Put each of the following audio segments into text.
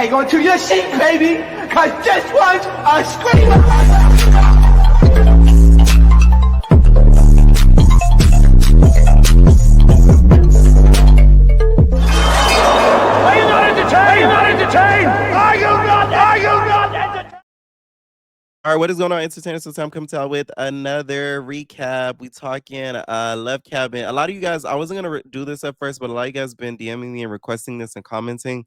hang on to your seat, baby, cause this one's a screamer. Are you not entertained? Are you not entertained? Are you not entertained? All right, what is going on, entertainers? So I'm coming to y'all with another recap. We talking Love Cabin. A lot of you guys, I wasn't gonna do this at first, but a lot of you guys been DMing me and requesting this and commenting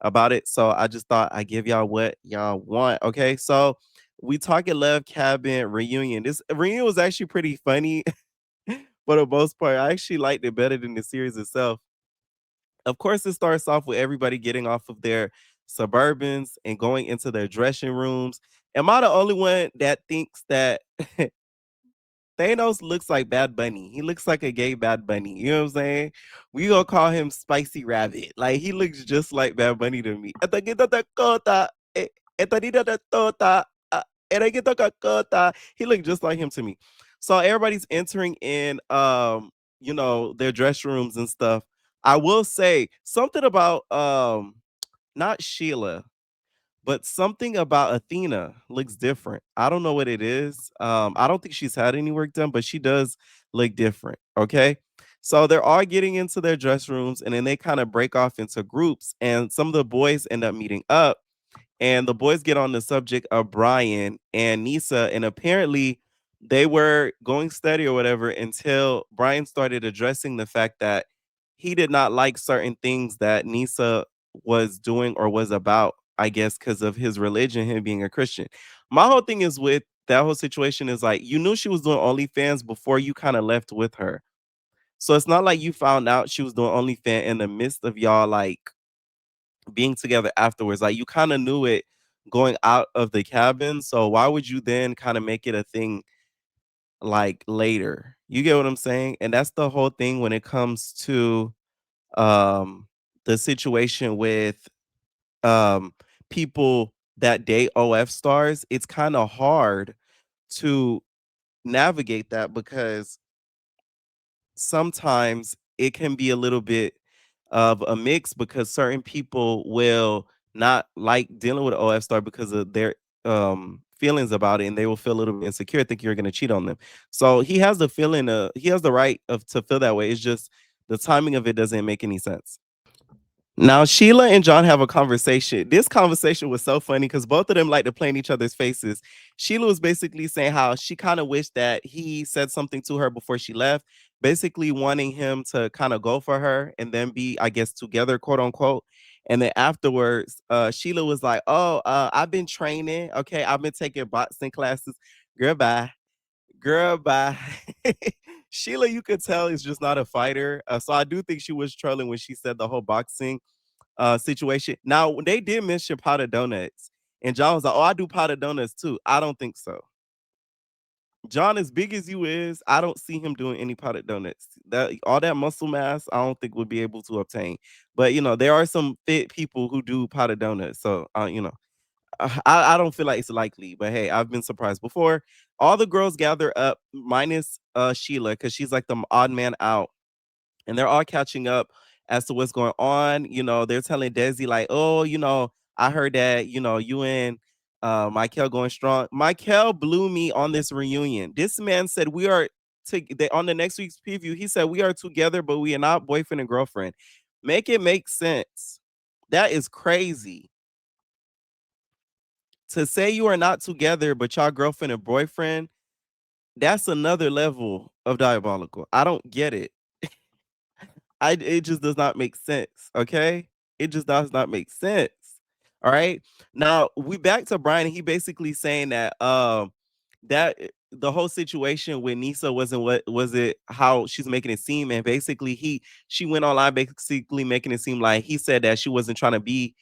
about it. So I just thought I'd give y'all what y'all want. Okay, so we talking Love Cabin reunion. This reunion was actually pretty funny, for the most part. I actually liked it better than the series itself. Of course, it starts off with everybody getting off of their Suburbans and going into their dressing rooms. Am I the only one that thinks that Thanos looks like Bad Bunny? He looks like a gay Bad Bunny. You know what I'm saying? We gonna call him Spicy Rabbit. Like, he looks just like Bad Bunny to me. He looked just like him to me. So everybody's entering in their dress rooms and stuff. I will say something about not Sheila, but something about Athena looks different. I don't know what it is. I don't think she's had any work done, but she does look different. Okay. So they're all getting into their dress rooms and then they kind of break off into groups, and some of the boys end up meeting up, and the boys get on the subject of Brian and Nisa, and apparently they were going steady or whatever until Brian started addressing the fact that he did not like certain things that Nisa was doing or was about, I guess, because of his religion, him being a Christian. My whole thing is with that whole situation is like, you knew she was doing OnlyFans before you kind of left with her. So it's not like you found out she was doing OnlyFans in the midst of y'all like being together afterwards. Like, you kind of knew it going out of the cabin. So why would you then kind of make it a thing like later? You get what I'm saying? And that's the whole thing when it comes to um the situation with um people that date OF stars. It's kind of hard to navigate that because sometimes it can be a little bit of a mix because certain people will not like dealing with an OF star because of their feelings about it, and they will feel a little bit insecure, think you're going to cheat on them. So he has the feeling, he has the right of to feel that way. It's just the timing of it doesn't make any sense. Now, Sheila and John have a conversation. This conversation was so funny because both of them like to play in each other's faces. Sheila was basically saying how she kind of wished that he said something to her before she left, basically wanting him to kind of go for her and then be, I guess, together, quote unquote. And then afterwards, Sheila was like, "Oh, I've been training. Okay, I've been taking boxing classes. Girl, bye. Girl, bye." Sheila, you could tell, is just not a fighter. So I do think she was trolling when she said the whole boxing situation. Now, they did mention potted donuts, and John was like, "Oh, I do potted donuts too." I don't think so. John, as big as you is, I don't see him doing any potted donuts. That all that muscle mass, I don't think would be able to obtain. But there are some fit people who do potted donuts. So I don't feel like it's likely, but hey, I've been surprised before. All the girls gather up, minus Sheila, because she's like the odd man out, and they're all catching up as to what's going on. They're telling Desi like, "Oh, I heard that you and Michael going strong." Michael blew me on this reunion. This man said we are on the next week's preview. He said we are together, but we are not boyfriend and girlfriend. Make it make sense. That is crazy. To say you are not together, but y'all girlfriend and boyfriend, that's another level of diabolical. I don't get it. It just does not make sense. Okay. It just does not make sense. All right. Now we back to Brian. He basically saying that the whole situation with Nisa wasn't what was it how she's making it seem. And basically she went online basically making it seem like he said that she wasn't trying to be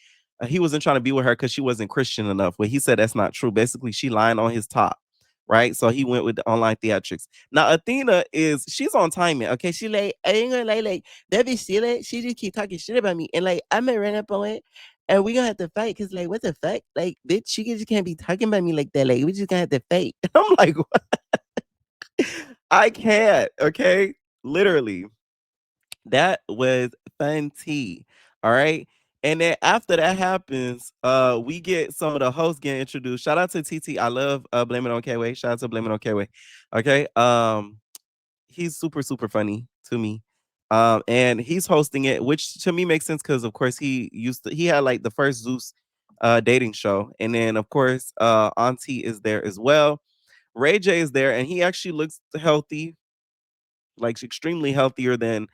he wasn't trying to be with her because she wasn't Christian enough. But he said that's not true. Basically, she lying on his top. Right. So he went with the online theatrics. Now, Athena she's on timing. Okay. She like, I ain't gonna like that bitch Sheila, she just keep talking shit about me. And like I'm gonna run up on it and we gonna have to fight. Cause like, what the fuck? Like, bitch, she just can't be talking about me like that. Like, we just gonna have to fight. I'm like, what? I can't. Okay. Literally. That was fun tea. All right. And then after that happens, we get some of the hosts getting introduced. Shout out to TT. I love Blame It on K-Way. Shout out to Blame It on K-Way. Okay. He's super, super funny to me. And he's hosting it, which to me makes sense because of course he had like the first Zeus dating show. And then of course Auntie is there as well. Ray J is there and he actually looks healthy, like extremely healthier than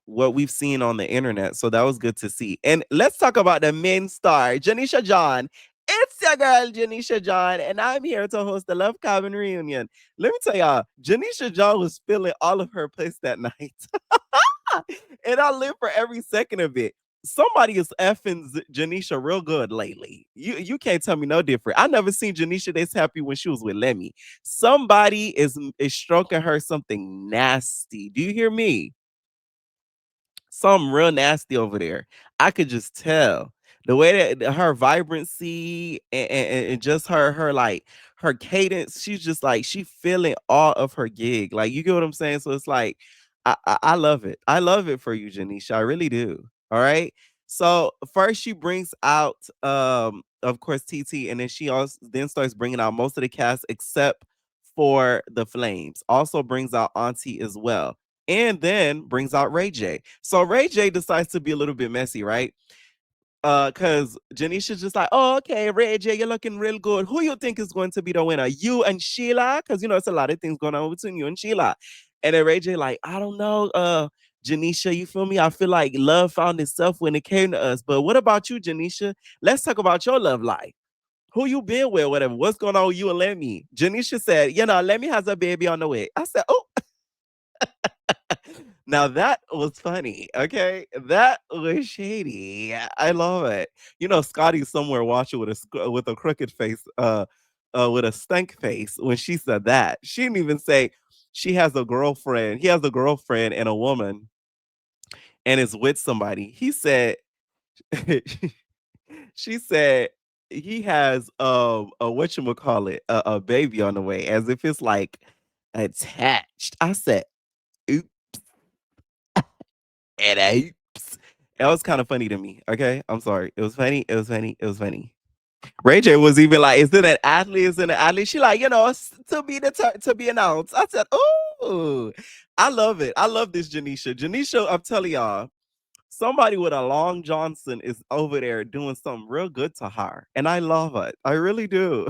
what we've seen on the internet. So that was good to see. And let's talk about the main star, Janisha John. It's your girl, Janisha John, and I'm here to host the Love Cabin reunion. Let me tell y'all, Janisha John was spilling all of her place that night. And I live for every second of it. Somebody is effing Janisha real good lately. You can't tell me no different. I never seen Janisha this happy when she was with Lemmy. Somebody is stroking her something nasty. Do you hear me? Something real nasty over there. I could just tell the way that her vibrancy and just her like her cadence. She's just like she feeling all of her gig. Like you get what I'm saying. So it's like I love it. I love it for you, Janisha. I really do. All right. So first she brings out of course TT, and then she also then starts bringing out most of the cast except for the Flames. Also brings out Auntie as well, and then brings out Ray J. So Ray J decides to be a little bit messy, right? Cause Janisha's just like, oh, okay, Ray J, you're looking real good. Who you think is going to be the winner? You and Sheila? Cause it's a lot of things going on between you and Sheila. And then Ray J like, I don't know, Janisha, you feel me? I feel like love found itself when it came to us. But what about you, Janisha? Let's talk about your love life. Who you been with, whatever. What's going on with you and Lemmy? Janisha said, Lemmy has a baby on the way. I said, oh, now that was funny, okay? That was shady. I love it. Scotty's somewhere watching with a crooked face, with a stank face when she said that. She didn't even say she has a girlfriend. He has a girlfriend and a woman and is with somebody. He said she said he has a whatchamacallit, a baby on the way, as if it's like attached. I said, oops, and oops. That was kind of funny to me. Okay, I'm sorry. It was funny. It was funny. It was funny. Ray J was even like, "Is it an athlete? Is it an athlete?" She like, to be announced. I said, "Oh, I love it. I love this Janisha. Janisha, I'm telling y'all, somebody with a Long Johnson is over there doing something real good to her, and I love it. I really do.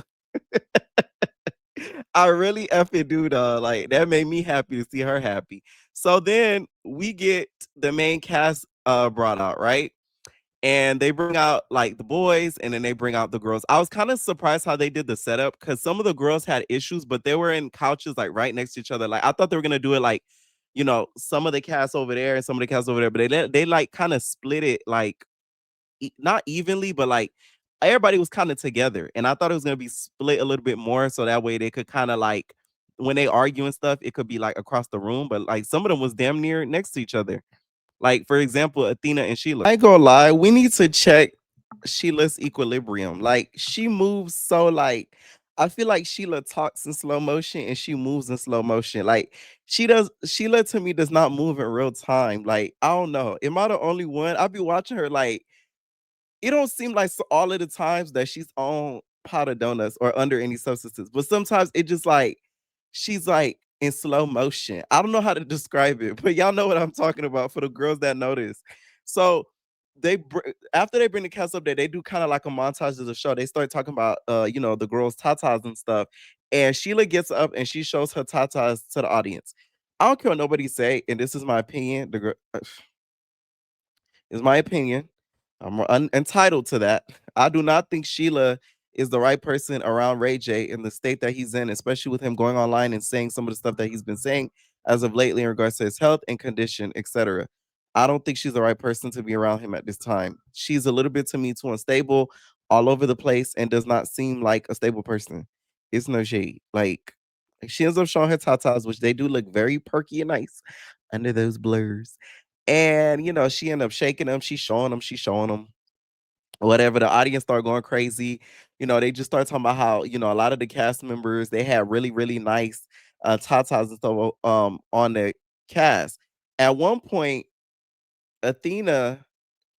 I really effing do, though. Like that made me happy to see her happy. So then we get the main cast brought out, right? And they bring out like the boys and then they bring out the girls. I was kind of surprised how they did the setup because some of the girls had issues, but they were in couches like right next to each other. Like I thought they were gonna do it like, some of the cast over there and some of the cast over there, but they like kind of split it like not evenly, but like everybody was kind of together. And I thought it was gonna be split a little bit more so that way they could kind of like when they argue and stuff, it could be like across the room, but like some of them was damn near next to each other. Like, for example, Athena and Sheila. I ain't gonna lie, we need to check Sheila's equilibrium. Like, she moves so like I feel like Sheila talks in slow motion and she moves in slow motion. Like Sheila to me does not move in real time. Like, I don't know. Am I the only one? I'll be watching her like it don't seem like all of the times that she's on pot of donuts or under any substances, but sometimes it just like she's like in slow motion. I don't know how to describe it, but y'all know what I'm talking about for the girls that notice. So after they bring the cast up there, they do kind of like a montage of the show. They start talking about the girls' tatas and stuff. And Sheila gets up and she shows her tatas to the audience. I don't care what nobody say, and this is my opinion. The girl is my opinion. I'm entitled to that. I do not think Sheila is the right person around Ray J in the state that he's in, especially with him going online and saying some of the stuff that he's been saying as of lately in regards to his health and condition, etc. I don't think she's the right person to be around him at this time. She's a little bit to me too unstable, all over the place, and does not seem like a stable person. It's no shade. Like she ends up showing her tatas, which they do look very perky and nice under those blurs. And she ended up shaking them. She's showing them. Whatever. The audience started going crazy. They just start talking about how, a lot of the cast members, they had really, really nice tatas and stuff on the cast. At one point, Athena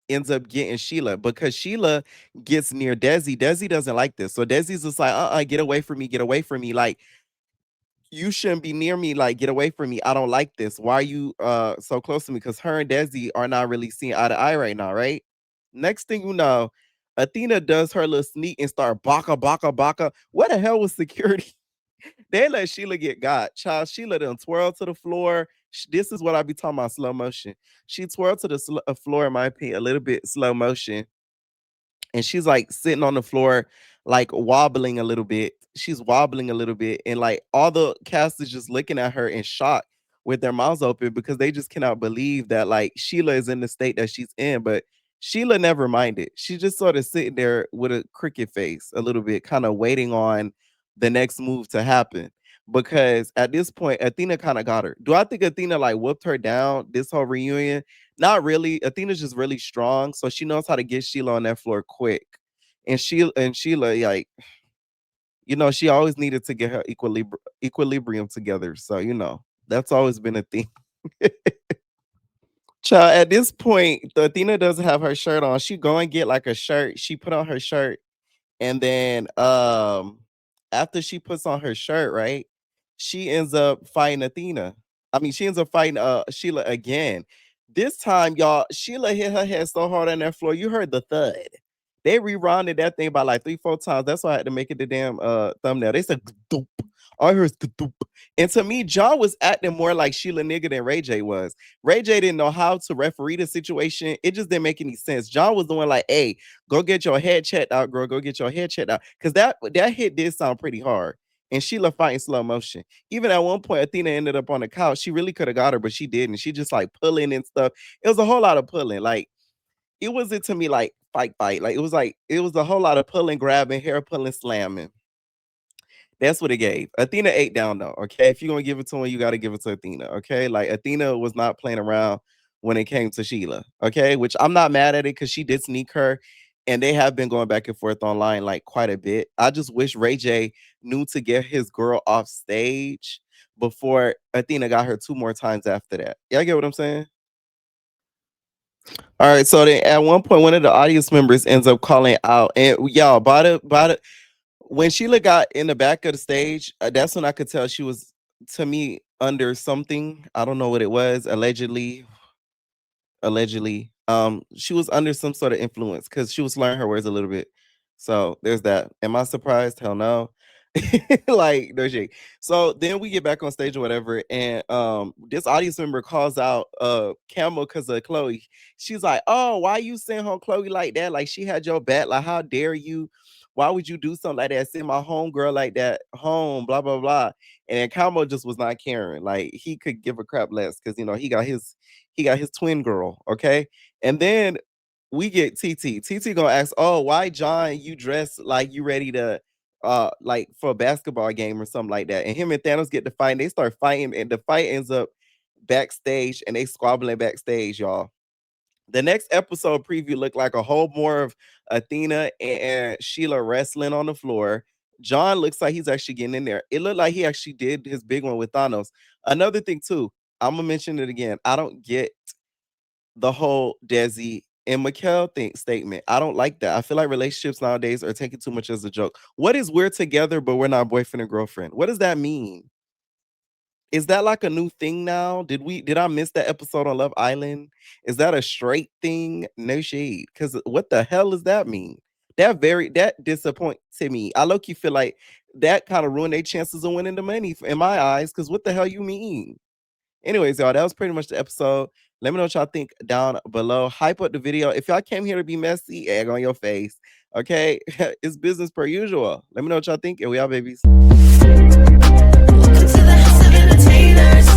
ends up getting Sheila because Sheila gets near Desi. Desi doesn't like this. So Desi's just like, get away from me, get away from me. Like, you shouldn't be near me. Like, get away from me. I don't like this. Why are you so close to me? Because her and Desi are not really seeing eye to eye right now, right? Next thing you know, Athena does her little sneak and start baka baka baka. What the hell was security? They let Sheila get got. Child, Sheila done twirl to the floor. This is what I be talking about slow motion. She twirled to the floor, in my opinion, a little bit slow motion, and she's like sitting on the floor, like wobbling a little bit. She's wobbling a little bit, and like all the cast is just looking at her in shock with their mouths open because they just cannot believe that like Sheila is in the state that she's in. But Sheila never minded. She just sort of sitting there with a cricket face, a little bit, kind of waiting on the next move to happen. Because at this point, Athena kind of got her. Do I think Athena like whooped her down this whole reunion? Not really. Athena's just really strong, so she knows how to get Sheila on that floor quick. And Sheila, like, she always needed to get her equilibrium together. So, that's always been a thing. Child, at this point, the Athena doesn't have her shirt on. She go and get like a shirt. She put on her shirt, and then after she puts on her shirt, right, she ends up fighting Athena. I mean, she ends up fighting Sheila again. This time, y'all, Sheila hit her head so hard on that floor, you heard the thud. They rewounded that thing by like 3-4 times. That's why I had to make it the damn thumbnail. They said "Doop." All I heard is "Doop." And to me, John was acting more like Sheila nigga than Ray J was. Ray J didn't know how to referee the situation. It just didn't make any sense. John was the one like, hey, go get your head checked out, girl. Go get your head checked out. Because that hit did sound pretty hard. And Sheila fighting slow motion. Even at one point, Athena ended up on the couch. She really could have got her, but she didn't. She just like pulling and stuff. It was a whole lot of pulling. Like, it wasn't to me like fight. Like, it was a whole lot of pulling, grabbing, hair pulling, slamming. That's what it gave. Athena ate down though. Okay. If you're gonna give it to her, you gotta give it to Athena. Okay. Like, Athena was not playing around when it came to Sheila. Okay. Which I'm not mad at it because she did sneak her. And they have been going back and forth online like quite a bit. I just wish Ray J knew to get his girl off stage before Athena got her 2 more times after that. Y'all get what I'm saying? All right, so then at one point, one of the audience members ends up calling out, and y'all, by the when Sheila got in the back of the stage, that's when I could tell she was, to me, under something. I don't know what it was. Allegedly, she was under some sort of influence because she was slurring her words a little bit. So there's that. Am I surprised? Hell no. Like, no shit. So then we get back on stage or whatever, and this audience member calls out Camel because of Chloe. She's like, oh, why you send home Chloe like that? Like, she had your back. Like, how dare you? Why would you do something like that? Send my home girl like that home, blah blah blah. And then Camo just was not caring. Like, he could give a crap less because he got his twin girl, okay? And then we get TT. TT gonna ask, oh, why John you dress like you ready to like for a basketball game or something like that. And him and Thanos get to fight, and they start fighting, and the fight ends up backstage and they squabbling backstage, y'all. The next episode preview looked like a whole more of Athena and Sheila wrestling on the floor. John looks like he's actually getting in there. It looked like he actually did his big one with Thanos. Another thing, too, I'm gonna mention it again. I don't get the whole Desi and Mikkel thing statement. I don't like that. I feel like relationships nowadays are taken too much as a joke. What is we're together, but we're not boyfriend and girlfriend? What does that mean? Is that like a new thing now? Did I miss that episode on Love Island? Is that a straight thing? No shade. Because what the hell does that mean? That disappointed me. I low key feel like that kind of ruined their chances of winning the money in my eyes. Because what the hell you mean? Anyways, y'all, that was pretty much the episode. Let me know what y'all think down below. Hype up the video. If y'all came here to be messy, egg on your face. Okay, it's business per usual. Let me know what y'all think, and we out, babies. Welcome to the house of entertainers.